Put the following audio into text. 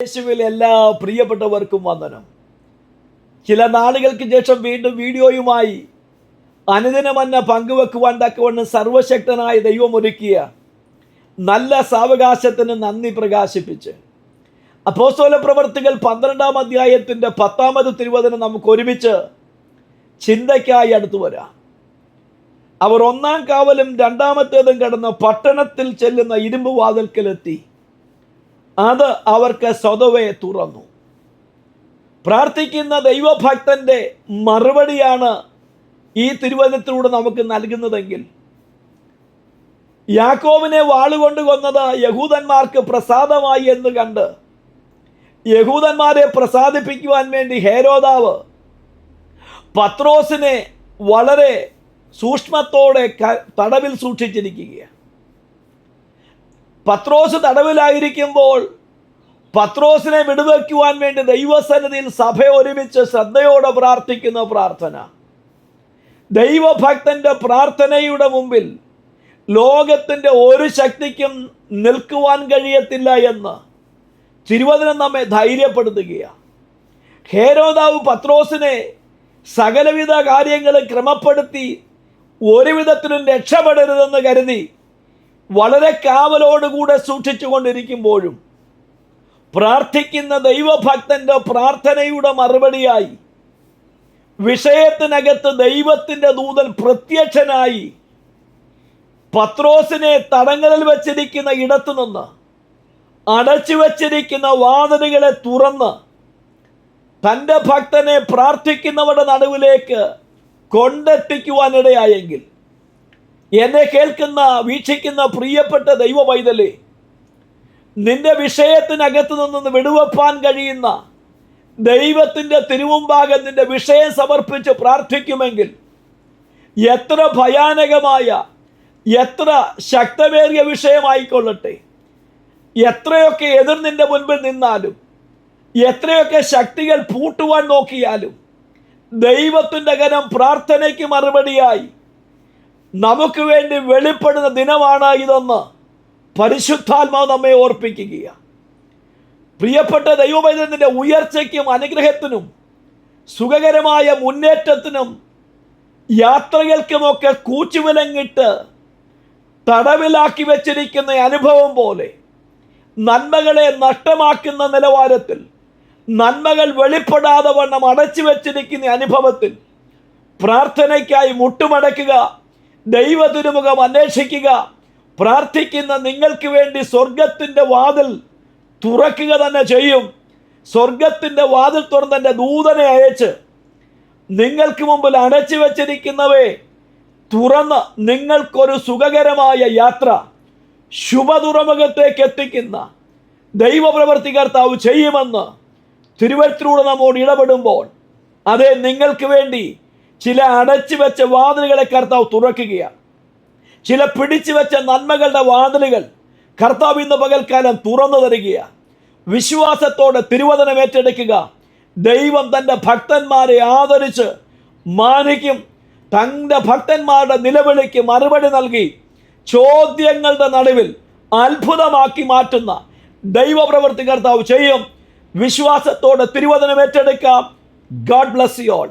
യേശുവിൽ എല്ലാ പ്രിയപ്പെട്ടവർക്കും വന്ദനം. ചില നാളുകൾക്ക് ശേഷം വീണ്ടും വീഡിയോയുമായി അനുദിനമന്ന പങ്കുവെക്കുവാൻ തക്കവണ്ണം സർവശക്തനായ ദൈവം ഒരുക്കിയ നല്ല സാവകാശത്തിന് നന്ദി പ്രകാശിപ്പിച്ച് അപ്പോസ്തല പ്രവർത്തികൾ 12-ാം അധ്യായത്തിൻ്റെ 10-ാമത് തിരുവചനം നമുക്ക് ഒരുമിച്ച് ചിന്തയ്ക്കായി അടുത്തു വരാം. അവർ 1-ാം കാവലും 2-ാമത്തേതും കടന്ന് പട്ടണത്തിൽ ചെല്ലുന്ന ഇരുമ്പ് വാതിൽക്കലെത്തി. അത് അവർക്ക് സ്വതവേ തുറന്നു. പ്രാർത്ഥിക്കുന്ന ദൈവഭക്തന്റെ മറുപടിയാണ് ഈ തിരുവചനത്തിലൂടെ നമുക്ക് നൽകുന്നതെങ്കിൽ, യാക്കോബിനെ വാളുകൊണ്ട് കൊന്നത് യഹൂദന്മാർക്ക് പ്രസാദമായി എന്ന് കണ്ട് യഹൂദന്മാരെ പ്രസാദിപ്പിക്കുവാൻ വേണ്ടി ഹേരോദാവ് പത്രോസിനെ വളരെ സൂക്ഷ്മത്തോടെ തടവിൽ സൂക്ഷിച്ചിരിക്കുകയാണ്. പത്രോസ് തടവിലായിരിക്കുമ്പോൾ പത്രോസിനെ വിടുവയ്ക്കുവാൻ വേണ്ടി ദൈവസന്നിധിയിൽ സഭ ഒരുമിച്ച് ശ്രദ്ധയോടെ പ്രാർത്ഥിക്കുന്ന പ്രാർത്ഥന, ദൈവഭക്തന്റെ പ്രാർത്ഥനയുടെ മുമ്പിൽ ലോകത്തിൻ്റെ ഒരു ശക്തിക്കും നിൽക്കുവാൻ കഴിയത്തില്ല എന്ന് തിരുവചനം നമ്മെ ധൈര്യപ്പെടുത്തുകയാണ്. ഹേരോദാവ് പത്രോസിനെ സകലവിധ കാര്യങ്ങളും ക്രമപ്പെടുത്തി ഒരു വിധത്തിലും രക്ഷപ്പെടരുതെന്ന് കരുതി വളരെ കാവലോടുകൂടെ സൂക്ഷിച്ചു കൊണ്ടിരിക്കുമ്പോഴും പ്രാർത്ഥിക്കുന്ന ദൈവഭക്തന്റെ പ്രാർത്ഥനയുടെ മറുപടിയായി വിഷയത്തിനകത്ത് ദൈവത്തിൻ്റെ ദൂതൻ പ്രത്യക്ഷനായി പത്രോസിനെ തടങ്കലിൽ വച്ചിരിക്കുന്ന ഇടത്തു നിന്ന് അടച്ചു വച്ചിരിക്കുന്ന വാതിലുകളെ തുറന്ന് തൻ്റെ ഭക്തനെ പ്രാർത്ഥിക്കുന്നവരുടെ നടുവിലേക്ക് കൊണ്ടെത്തിക്കുവാനിടയായെങ്കിൽ, എന്നെ കേൾക്കുന്ന വീക്ഷിക്കുന്ന പ്രിയപ്പെട്ട ദൈവ പൈതലേ, നിന്റെ വിഷയത്തിനകത്ത് നിന്ന് വിടുവെപ്പാൻ കഴിയുന്ന ദൈവത്തിൻ്റെ തിരുമുമ്പാകെ നിന്റെ വിഷയം സമർപ്പിച്ച് പ്രാർത്ഥിക്കുമെങ്കിൽ, എത്ര ഭയാനകമായ എത്ര ശക്തമേറിയ വിഷയമായിക്കൊള്ളട്ടെ, എത്രയൊക്കെ എതിർ നിന്റെ മുൻപിൽ നിന്നാലും, എത്രയൊക്കെ ശക്തികൾ പൂട്ടുവാൻ നോക്കിയാലും, ദൈവത്തിൻ്റെ കരം പ്രാർത്ഥനയ്ക്ക് മറുപടിയായി നമുക്ക് വേണ്ടി വെളിപ്പെടുന്ന ദിനമാണ് ഇതെന്ന് പരിശുദ്ധാത്മാവ് നമ്മെ ഓർപ്പിക്കുകയാണ്. പ്രിയപ്പെട്ട ദൈവപൈതലിന്റെ ഉയർച്ചയ്ക്കും അനുഗ്രഹത്തിനും സുഖകരമായ മുന്നേറ്റത്തിനും യാത്രകൾക്കുമൊക്കെ കൂച്ചുവിലങ്ങിട്ട് തടവിലാക്കി വെച്ചിരിക്കുന്ന അനുഭവം പോലെ നന്മകളെ നഷ്ടമാക്കുന്ന നിലവാരത്തിൽ, നന്മകൾ വെളിപ്പെടാതെ വണ്ണം അടച്ചു വെച്ചിരിക്കുന്ന അനുഭവത്തിൽ പ്രാർത്ഥനയ്ക്കായി മുട്ടുമടക്കുക, ദൈവ തിരുമുഖം അന്വേഷിക്കുക. പ്രാർത്ഥിക്കുന്ന നിങ്ങൾക്ക് വേണ്ടി സ്വർഗത്തിൻ്റെ വാതിൽ തുറക്കുക തന്നെ ചെയ്യും. സ്വർഗത്തിൻ്റെ വാതിൽ തുറന്ന് എൻ്റെ ദൂതനെ അയച്ച് നിങ്ങൾക്ക് മുമ്പിൽ അടച്ചു വച്ചിരിക്കുന്നവയെ തുറന്ന് നിങ്ങൾക്കൊരു സുഖകരമായ യാത്ര ശുഭതുറമുഖത്തേക്ക് എത്തിക്കുന്ന ദൈവപ്രവൃത്തി കർത്താവ് ചെയ്യുമെന്ന് തിരുവഴുത്തിലൂടെ നമ്മോട് ഇടപെടുമ്പോൾ, അതേ, നിങ്ങൾക്ക് വേണ്ടി ചില അടച്ചു വെച്ച വാതിലുകളെ കർത്താവ് തുറക്കുകയാണ്. ചില പിടിച്ചു വെച്ച നന്മകളുടെ വാതിലുകൾ കർത്താവ് ഇന്ന് പകൽക്കാലം തുറന്നു തരികയാണ്. വിശ്വാസത്തോടെ തിരുവചനം ഏറ്റെടുക്കുക. ദൈവം തൻ്റെ ഭക്തന്മാരെ ആദരിച്ച് മാനിക്കും. തൻ്റെ ഭക്തന്മാരുടെ നിലവിളിക്ക് മറുപടി നൽകി ചോദ്യങ്ങളുടെ നടുവിൽ അത്ഭുതമാക്കി മാറ്റുന്ന ദൈവപ്രവൃത്തി കർത്താവ് ചെയ്യും. വിശ്വാസത്തോടെ തിരുവചനം ഏറ്റെടുക്കാം. God bless you all.